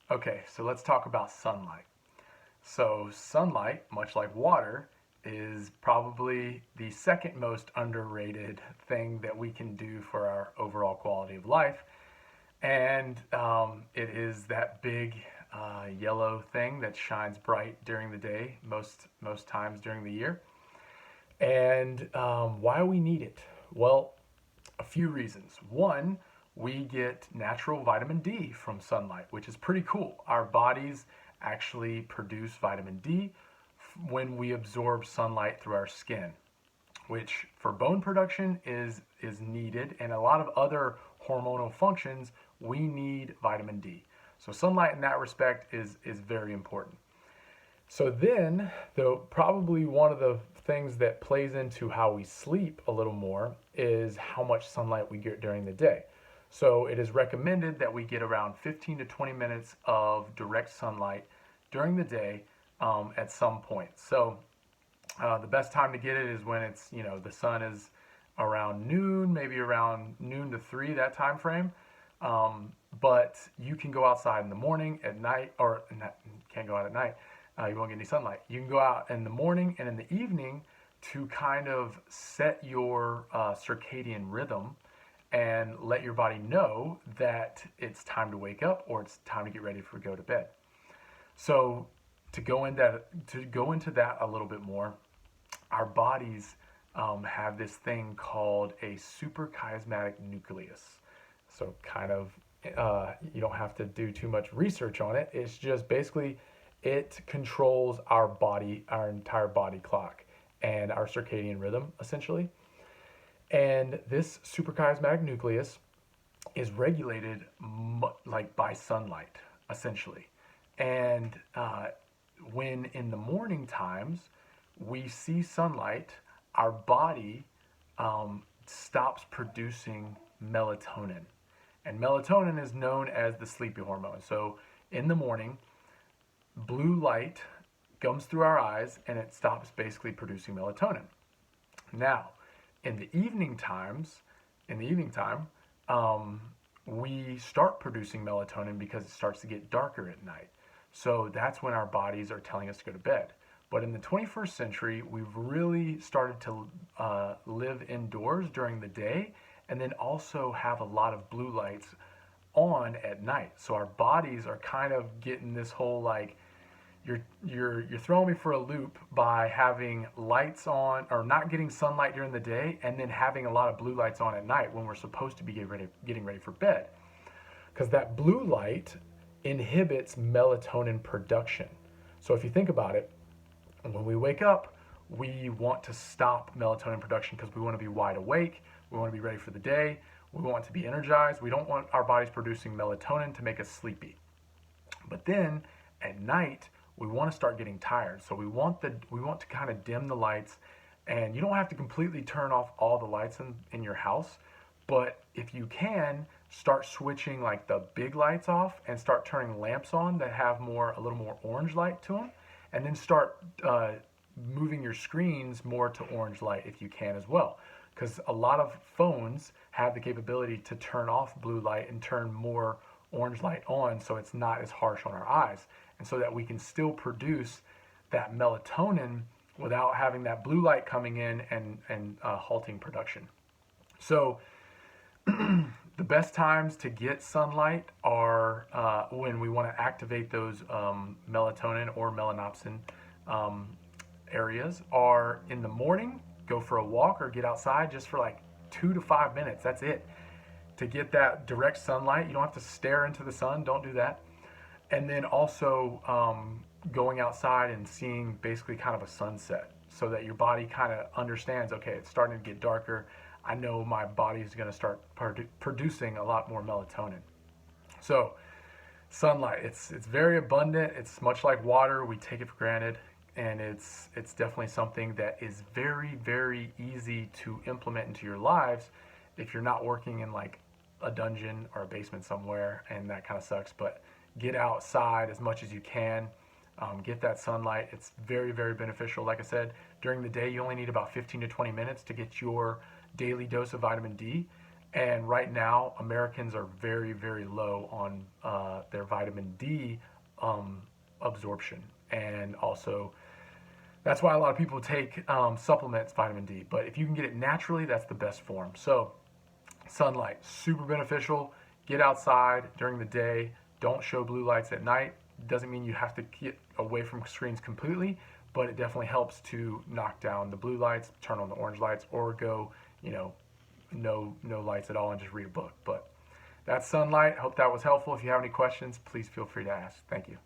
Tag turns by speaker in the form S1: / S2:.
S1: Okay, so let's talk about sunlight. So, sunlight, much like water, is probably the second most underrated thing that we can do for our overall quality of life. And it is that big yellow thing that shines bright during the day, most times during the year. And why we need it? Well, a few reasons. One, we get natural vitamin D from sunlight, which is pretty cool. Our bodies actually produce vitamin D when we absorb sunlight through our skin, which for bone production is needed, and a lot of other hormonal functions we need vitamin D. So sunlight in that respect is very important. So then, though, probably one of the things that plays into how we sleep a little more is how much sunlight we get during the day. So it is recommended that we get around 15 to 20 minutes of direct sunlight during the day at some point. So the best time to get it is when it's, the sun is around noon, maybe around noon to 3, that time frame. But you can go outside in the morning, at night, or not, can't go out at night. You won't get any sunlight. You can go out in the morning and in the evening to kind of set your circadian rhythm and let your body know that it's time to wake up or it's time to get ready for go to bed. So to go into that a little bit more, our bodies have this thing called a superchiasmatic nucleus. So kind of you don't have to do too much research on it. It's just basically it controls our body, our entire body clock, and our circadian rhythm, essentially. And this superchiasmatic nucleus is regulated like by sunlight, essentially. And when in the morning times we see sunlight, our body stops producing melatonin. And melatonin is known as the sleepy hormone. So in the morning, blue light comes through our eyes and it stops basically producing melatonin. Now, in the evening times, in the evening time, we start producing melatonin because it starts to get darker at night. So that's when our bodies are telling us to go to bed. But in the 21st century, we've really started to live indoors during the day and then also have a lot of blue lights on at night. So our bodies are kind of getting this whole like, you're throwing me for a loop by having lights on or not getting sunlight during the day and then having a lot of blue lights on at night when we're supposed to be getting ready for bed. Because that blue light inhibits melatonin production. So if you think about it, when we wake up, we want to stop melatonin production because we want to be wide awake, we want to be ready for the day, we want to be energized. We don't want our bodies producing melatonin to make us sleepy. But then at night, we want to start getting tired. So we want to kind of dim the lights, and you don't have to completely turn off all the lights in your house, but if you can, start switching like the big lights off and start turning lamps on that have a little more orange light to them, and then start moving your screens more to orange light if you can as well. Because a lot of phones have the capability to turn off blue light and turn more orange light on so it's not as harsh on our eyes, and so that we can still produce that melatonin without having that blue light coming in and halting production. So the best times to get sunlight are when we want to activate those melatonin or melanopsin areas are in the morning. Go for a walk or get outside just for like 2 to 5 minutes. That's it. To get that direct sunlight, you don't have to stare into the sun. Don't do that. And then also going outside and seeing basically kind of a sunset so that your body kind of understands, okay, it's starting to get darker. I know my body is going to start producing a lot more melatonin. So sunlight, it's very abundant. It's much like water. We take it for granted, and it's definitely something that is very, very easy to implement into your lives if you're not working in like a dungeon or a basement somewhere, and that kind of sucks. But get outside as much as you can. Get that sunlight. It's very, very beneficial. Like I said, during the day, you only need about 15 to 20 minutes to get your daily dose of vitamin D. And right now, Americans are very, very low on their vitamin D absorption. And also, that's why a lot of people take supplements vitamin D. But if you can get it naturally, that's the best form. So, sunlight, super beneficial. Get outside during the day. Don't show blue lights at night. Doesn't mean you have to get away from screens completely, but it definitely helps to knock down the blue lights, turn on the orange lights, or go, no lights at all and just read a book. But that's sunlight. Hope that was helpful. If you have any questions, please feel free to ask. Thank you.